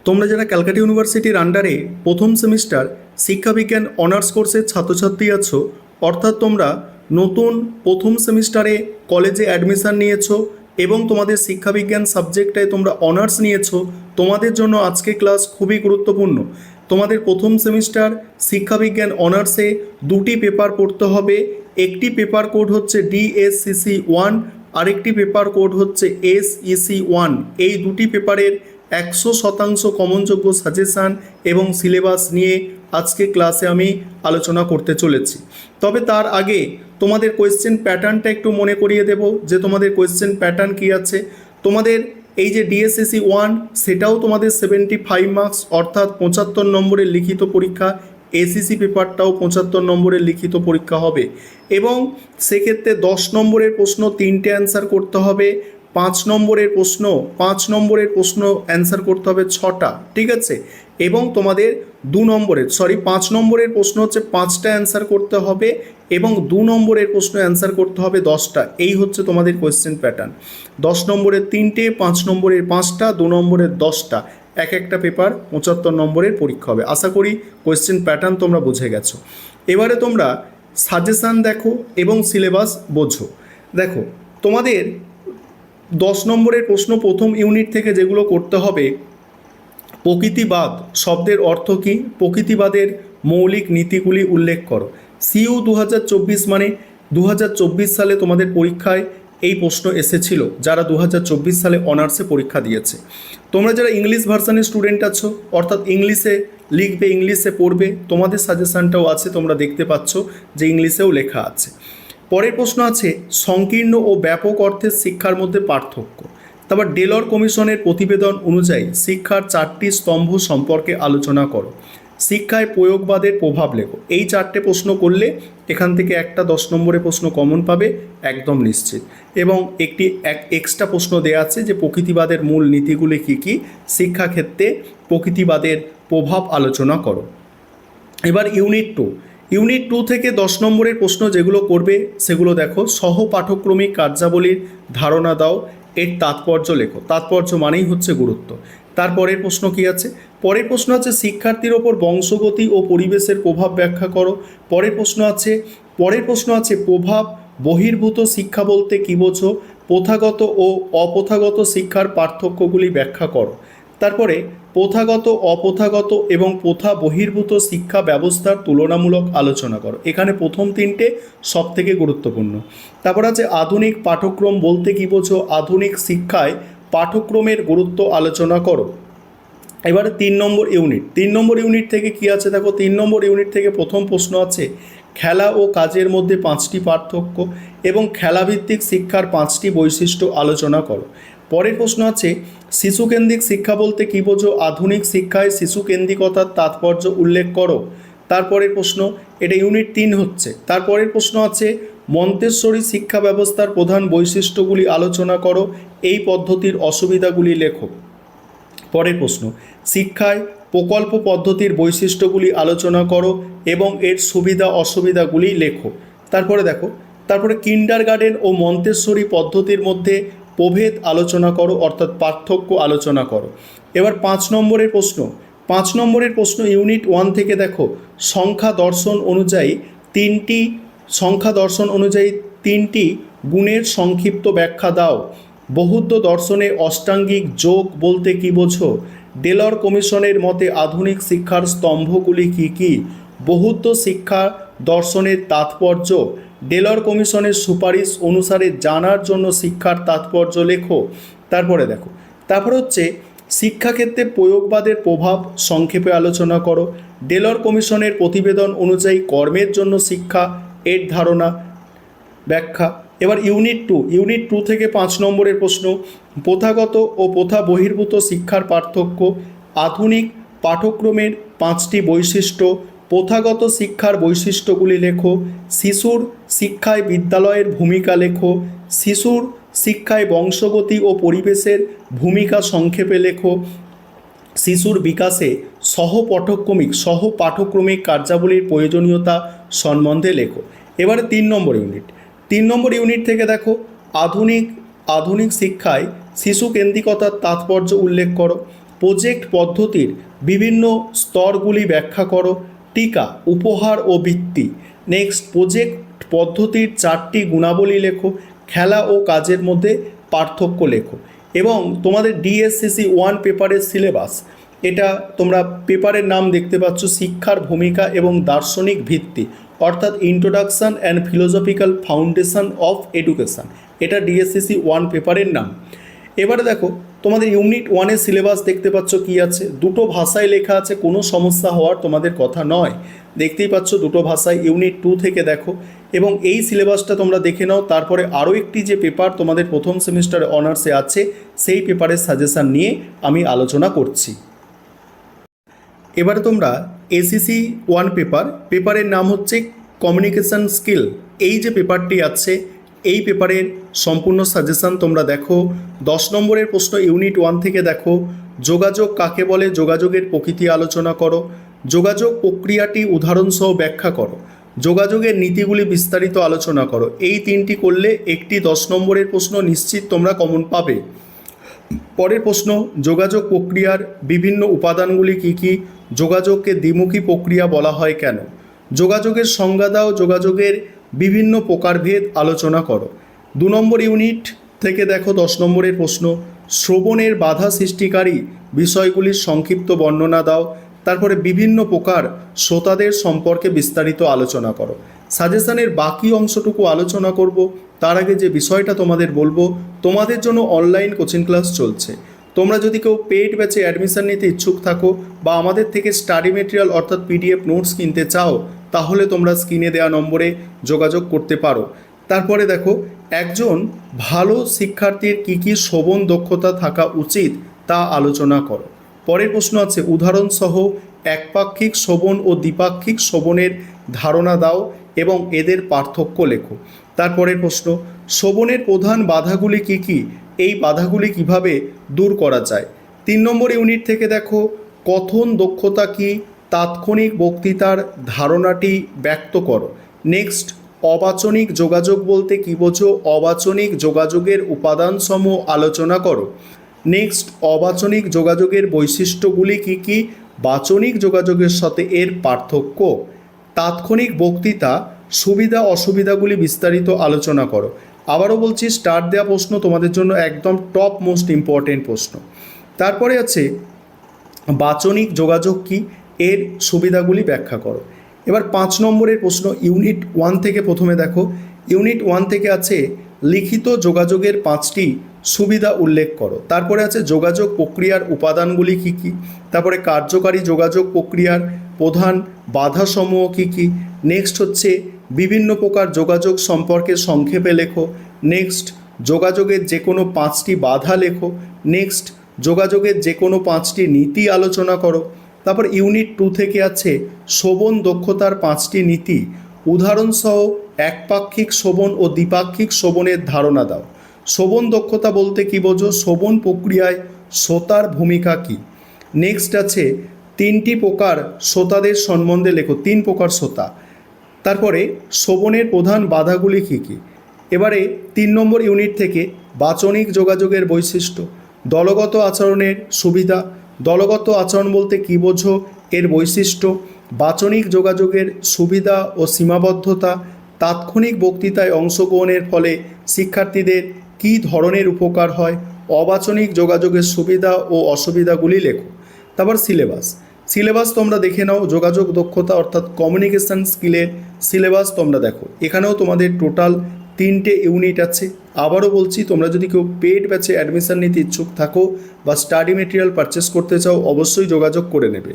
তোমরা যারা ক্যালকাটা ইউনিভার্সিটির আন্ডারে প্রথম সেমিস্টার শিক্ষাবিজ্ঞান অনার্স কোর্সের ছাত্রছাত্রী আছো, অর্থাৎ তোমরা নতুন প্রথম সেমিস্টারে কলেজে অ্যাডমিশান নিয়েছো এবং তোমাদের শিক্ষাবিজ্ঞান সাবজেক্টটায় তোমরা অনার্স নিয়েছো, তোমাদের জন্য আজকে ক্লাস খুবই গুরুত্বপূর্ণ। তোমাদের প্রথম সেমিস্টার শিক্ষাবিজ্ঞান অনার্সে দুটি পেপার পড়তে হবে। একটি পেপার কোড হচ্ছে DSCC1, আরেকটি পেপার কোড হচ্ছে SEC1। এই দুটি পেপারের 100% কমনযোগ্য সাজেশান এবং সিলেবাস নিয়ে আজকে ক্লাসে আমি আলোচনা করতে চলেছি। তবে তার আগে তোমাদের কোয়েশ্চেন প্যাটার্নটা একটু মনে করিয়ে দেব যে তোমাদের কোয়েশ্চেন প্যাটার্ন কী আছে। তোমাদের এই যে DSCC1 সেটাও তোমাদের 75 মার্কস অর্থাৎ 75 নম্বরের লিখিত পরীক্ষা। এসিসি পেপারটাও 75 নম্বরের লিখিত পরীক্ষা হবে এবং সেক্ষেত্রে 10 নম্বরের প্রশ্ন 3টে অ্যান্সার করতে হবে, 5 নম্বরের প্রশ্ন অ্যান্সার করতে হবে 6টা, ঠিক আছে। এবং তোমাদের 5 নম্বরের প্রশ্ন হচ্ছে 5টা অ্যান্সার করতে হবে এবং 2 নম্বরের প্রশ্ন অ্যান্সার করতে হবে 10টা। এই হচ্ছে তোমাদের কোয়েশ্চেন প্যাটার্ন। 10 নম্বরের 3টে, 5 নম্বরের 5টা, 2 নম্বরের 10টা, একটা পেপার 75 নম্বরের পরীক্ষা হবে। আশা করি কোয়েশ্চেন প্যাটার্ন তোমরা বুঝে গেছো। এবারে তোমরা সাজেশান দেখো এবং সিলেবাস বোঝো। দেখো তোমাদের 10 নম্বরের প্রশ্ন প্রথম ইউনিট থেকে যেগুলো করতে হবে, প্রকৃতিবাদ শব্দের অর্থ কী, প্রকৃতিবাদের মৌলিক নীতিগুলি উল্লেখ করো। CU 2024 মানে 2024 সালে তোমাদের পরীক্ষায় এই প্রশ্ন এসেছিল যারা 2024 সালে অনার্সে পরীক্ষা দিয়েছে। তোমরা যারা ইংলিশ ভার্সানের স্টুডেন্ট আছো, অর্থাৎ ইংলিশে লিখবে, ইংলিশে পড়বে, তোমাদের সাজেশানটাও আছে, তোমরা দেখতে পাচ্ছ যে ইংলিশেও লেখা আছে। পরের প্রশ্ন আছে সংকীর্ণ ও ব্যাপক অর্থের শিক্ষার মধ্যে পার্থক্য। তারপর ডেলর কমিশনের প্রতিবেদন অনুযায়ী শিক্ষার 4টি স্তম্ভ সম্পর্কে আলোচনা করো। শিক্ষায় প্রয়োগবাদের প্রভাব লেখো। এই 4টে প্রশ্ন করলে এখান থেকে একটা 10 নম্বরের প্রশ্ন কমন পাবে একদম নিশ্চিত। এবং একটি এক্সট্রা প্রশ্ন দেওয়া আছে যে প্রকৃতিবাদের মূল নীতিগুলি কী কী, শিক্ষাক্ষেত্রে প্রকৃতিবাদের প্রভাব আলোচনা করো। এবার ইউনিট 2 থেকে 10 নম্বরের প্রশ্ন যেগুলো করবে সেগুলো দেখো। সহ পাঠক্রমিক কার্যাবলীর ধারণা দাও, এর তাৎপর্য লেখো। তাৎপর্য মানেই হচ্ছে গুরুত্ব। তারপরের প্রশ্ন কি আছে? পরের প্রশ্ন আছে শিক্ষার্থীর ওপর বংশগতি ও পরিবেশের প্রভাব ব্যাখ্যা করো। পরের প্রশ্ন আছে প্রভাব বহির্ভূত শিক্ষা বলতে কী বোঝো, প্রথাগত ও অপ্রথাগত শিক্ষার পার্থক্যগুলি ব্যাখ্যা করো। তারপরে প্রথাগত, অপ্রথাগত এবং প্রথা বহির্ভূত শিক্ষা ব্যবস্থার তুলনামূলক আলোচনা করো। এখানে প্রথম 3টে সব থেকে গুরুত্বপূর্ণ। তারপর আছে আধুনিক পাঠ্যক্রম বলতে কী বোঝো, আধুনিক শিক্ষায় পাঠ্যক্রমের গুরুত্ব আলোচনা করো। এবারে 3 নম্বর ইউনিট থেকে কি আছে দেখো। 3 নম্বর ইউনিট থেকে প্রথম প্রশ্ন আছে খেলা ও কাজের মধ্যে 5টি পার্থক্য এবং খেলাভিত্তিক শিক্ষার 5টি বৈশিষ্ট্য আলোচনা করো। পরের প্রশ্ন আছে শিশুকেন্দ্রিক শিক্ষা বলতে কী বোঝো, আধুনিক শিক্ষায় শিশুকেন্দ্রিকতার তাৎপর্য উল্লেখ করো। তারপরের প্রশ্ন, এটা ইউনিট 3 হচ্ছে। তারপরের প্রশ্ন আছে মন্তেশ্বরী শিক্ষা ব্যবস্থার প্রধান বৈশিষ্ট্যগুলি আলোচনা করো, এই পদ্ধতির অসুবিধাগুলি লেখো। পরের প্রশ্ন, শিক্ষায় প্রকল্প পদ্ধতির বৈশিষ্ট্যগুলি আলোচনা করো এবং এর সুবিধা অসুবিধাগুলি লেখো। তারপরে কিন্ডারগার্টেন ও মন্তেশ্বরী পদ্ধতির মধ্যে প্রভেদ আলোচনা করো, অর্থাৎ পার্থক্য আলোচনা করো। এবার 5 নম্বরের প্রশ্ন ইউনিট 1 থেকে দেখো সংখ্যা দর্শন অনুযায়ী তিনটি গুণের সংক্ষিপ্ত ব্যাখ্যা দাও। বৌদ্ধ দর্শনে অষ্টাঙ্গিক যোগ বলতে কী বোঝো, ডেলর কমিশনের মতে আধুনিক শিক্ষার স্তম্ভগুলি কী কী, বৌদ্ধ শিক্ষা দর্শনের তাৎপর্য, ডেলর কমিশনের সুপারিশ অনুসারে জানার জন্য শিক্ষার তাৎপর্য লেখো। তারপরে হচ্ছে শিক্ষাক্ষেত্রে প্রয়োগবাদের প্রভাব সংক্ষেপে আলোচনা করো। ডেলর কমিশনের প্রতিবেদন অনুযায়ী কর্মের জন্য শিক্ষা, এর ধারণা ব্যাখ্যা। এবার ইউনিট 2 থেকে 5 নম্বরের প্রশ্ন প্রথাগত ও প্রথা বহির্ভূত শিক্ষার পার্থক্য, আধুনিক পাঠ্যক্রমের 5টি বৈশিষ্ট্য, প্রথাগত শিক্ষার বৈশিষ্ট্যগুলি লেখো। শিশুর শিক্ষায় বিদ্যালয়ের ভূমিকা লেখো। শিশুর শিক্ষায় বংশগতি ও পরিবেশের ভূমিকা সংক্ষেপে লেখো। শিশুর বিকাশে সহ পাঠ্যক্রমিক কার্যাবলীর প্রয়োজনীয়তা সম্বন্ধে লেখো। এবারে 3 নম্বর ইউনিট থেকে দেখো আধুনিক শিক্ষায় শিশু কেন্দ্রিকতার তাৎপর্য উল্লেখ করো। প্রজেক্ট পদ্ধতির বিভিন্ন স্তরগুলি ব্যাখ্যা করো। টিকা, উপহার ও বৃত্তি। নেক্সট, প্রজেক্ট পদ্ধতির 4টি গুণাবলী লেখো। খেলা ও কাজের মধ্যে পার্থক্য লেখো। এবং তোমাদের ডিএসসিসি 1 পেপারের সিলেবাস, এটা তোমরা পেপারের নাম দেখতে পাচ্ছ, শিক্ষার ভূমিকা এবং দার্শনিক ভিত্তি, অর্থাৎ introduction and philosophical foundation of education, এটা ডিএসসিসি 1 পেপারের নাম। এবারে দেখো তোমাদের ইউনিট 1-এর সিলেবাস দেখতে পাচ্ছ কি আছে, দুটো ভাষায় লেখা আছে, কোনো সমস্যা হওয়ার তোমাদের কথা নয়, দেখতেই পাচ্ছ দুটো ভাষায়। ইউনিট 2 থেকে দেখো এবং এই সিলেবাসটা তোমরা দেখে নাও। তারপরে আরও একটি যে পেপার তোমাদের প্রথম সেমিস্টারে অনার্সে আছে, সেই পেপারের সাজেশান নিয়ে আমি আলোচনা করছি। এবারে তোমরা এসিসি 1 পেপারের নাম হচ্ছে কমিউনিকেশন স্কিল। এই যে পেপারটি আছে, এই পেপারের সম্পূর্ণ সাজেশান তোমরা দেখো। 10 নম্বরের প্রশ্ন ইউনিট 1 থেকে দেখো, যোগাযোগ কাকে বলে, যোগাযোগের প্রকৃতি আলোচনা করো। যোগাযোগ প্রক্রিয়াটি উদাহরণসহ ব্যাখ্যা করো। যোগাযোগের নীতিগুলি বিস্তারিত আলোচনা করো। এই 3টি করলে একটি 10 নম্বরের প্রশ্ন নিশ্চিত তোমরা কমন পাবে। পরের প্রশ্ন, যোগাযোগ প্রক্রিয়ার বিভিন্ন উপাদানগুলি কী কী, যোগাযোগকে দ্বিমুখী প্রক্রিয়া বলা হয় কেন, যোগাযোগের সংজ্ঞা দাও, যোগাযোগের বিভিন্ন প্রকারভেদ আলোচনা করো। 2 নম্বর ইউনিট থেকে দেখো 10 নম্বরের প্রশ্ন, শ্রবণের বাধা সৃষ্টিকারী বিষয়গুলির সংক্ষিপ্ত বর্ণনা দাও। তারপরে বিভিন্ন প্রকার শ্রোতাদের সম্পর্কে বিস্তারিত আলোচনা করো। সাজেশানের বাকি অংশটুকু আলোচনা করব। তার আগে যে বিষয়টা তোমাদের বলবো, তোমাদের জন্য অনলাইন কোচিং ক্লাস চলছে। তোমরা যদি কেউ পেইড ব্যাচে অ্যাডমিশন নিতে ইচ্ছুক থাকো বা আমাদের থেকে স্টাডি মেটেরিয়াল অর্থাৎ পিডিএফ নোটস কিনতে চাও, তাহলে তোমরা স্ক্রিনে দেওয়া নম্বরে যোগাযোগ করতে পারো। তারপরে দেখো, একজন ভালো শিক্ষার্থীর কী কী শ্রবণ দক্ষতা থাকা উচিত তা আলোচনা করো। পরের প্রশ্ন আছে, উদাহরণসহ একপাক্ষিক শ্রবণ ও দ্বিপাক্ষিক শ্রবণের ধারণা দাও এবং এদের পার্থক্য লেখো। তারপরের প্রশ্ন, শ্রবণের প্রধান বাধাগুলি কী কী, এই বাধাগুলি কিভাবে দূর করা যায়। 3 নম্বর ইউনিট থেকে দেখো, কথন দক্ষতা কী, তাৎক্ষণিক বক্তৃতার ধারণাটি ব্যক্ত করো। নেক্সট, অবাচনিক যোগাযোগ বলতে কী বোঝো, অবাচনিক যোগাযোগের উপাদানসমূহ আলোচনা করো। নেক্সট, অবাচনিক যোগাযোগের বৈশিষ্ট্যগুলি কী কী, বাচনিক যোগাযোগের সাথে এর পার্থক্য। তাৎক্ষণিক বক্তৃতা সুবিধা অসুবিধাগুলি বিস্তারিত আলোচনা করো। আবারও বলছি, স্টার্ট দেওয়া প্রশ্ন তোমাদের জন্য একদম টপ মোস্ট ইম্পর্টেন্ট প্রশ্ন। তারপরে আছে বাচনিক যোগাযোগ কী, এর সুবিধাগুলি ব্যাখ্যা করো। এবার 5 নম্বরের প্রশ্ন ইউনিট 1 থেকে প্রথমে দেখো। ইউনিট 1 থেকে আছে লিখিত যোগাযোগের 5টি সুবিধা উল্লেখ করো। তারপরে আছে যোগাযোগ প্রক্রিয়ার উপাদানগুলি কী কী। তারপরে কার্যকারী যোগাযোগ প্রক্রিয়ার প্রধান বাধাসমূহ কী কী। নেক্সট হচ্ছে বিভিন্ন প্রকার যোগাযোগ সম্পর্কে সংক্ষেপে লেখো। নেক্সট, যোগাযোগের যে কোনো 5টি বাধা লেখো। নেক্সট, যোগাযোগের যে কোনো 5টি নীতি আলোচনা করো। তারপর ইউনিট 2 থেকে আছে শ্রবণ দক্ষতার 5টি নীতি, উদাহরণসহ একপাক্ষিক শ্রবণ ও দ্বিপাক্ষিক শ্রবণের ধারণা দাও। শ্রবণ দক্ষতা বলতে কী বোঝো, শ্রবণ প্রক্রিয়ায় শ্রোতার ভূমিকা কী। নেক্সট আছে 3টি প্রকার শ্রোতাদের সম্বন্ধে লেখো, 3 প্রকার শ্রোতা। তারপরে শ্রবণের প্রধান বাধাগুলি কী কী। এবারে 3 নম্বর ইউনিট থেকে বাচনিক যোগাযোগের বৈশিষ্ট্য, দলগত আচরণের সুবিধা, দলগত আচরণ বলতে কী বোঝো, এর বৈশিষ্ট্য, বাচনিক যোগাযোগের সুবিধা ও সীমাবদ্ধতা, তাৎক্ষণিক বক্তৃতায় অংশগ্রহণের ফলে শিক্ষার্থীদের কী ধরনের উপকার হয়, অবাচনিক যোগাযোগের সুবিধা ও অসুবিধাগুলি লেখো। তারপর সিলেবাস তোমরা দেখে নাও। যোগাযোগ দক্ষতা অর্থাৎ কমিউনিকেশান স্কিলের সিলেবাস তোমরা দেখো। এখানেও তোমাদের টোটাল 3টে ইউনিট আছে। আবারও বলছি, তোমরা যদি কেউ পেইড ব্যাচে অ্যাডমিশন নিতে ইচ্ছুক থাকো বা স্টাডি মেটেরিয়াল পারচেস করতে চাও, অবশ্যই যোগাযোগ করে নেবে।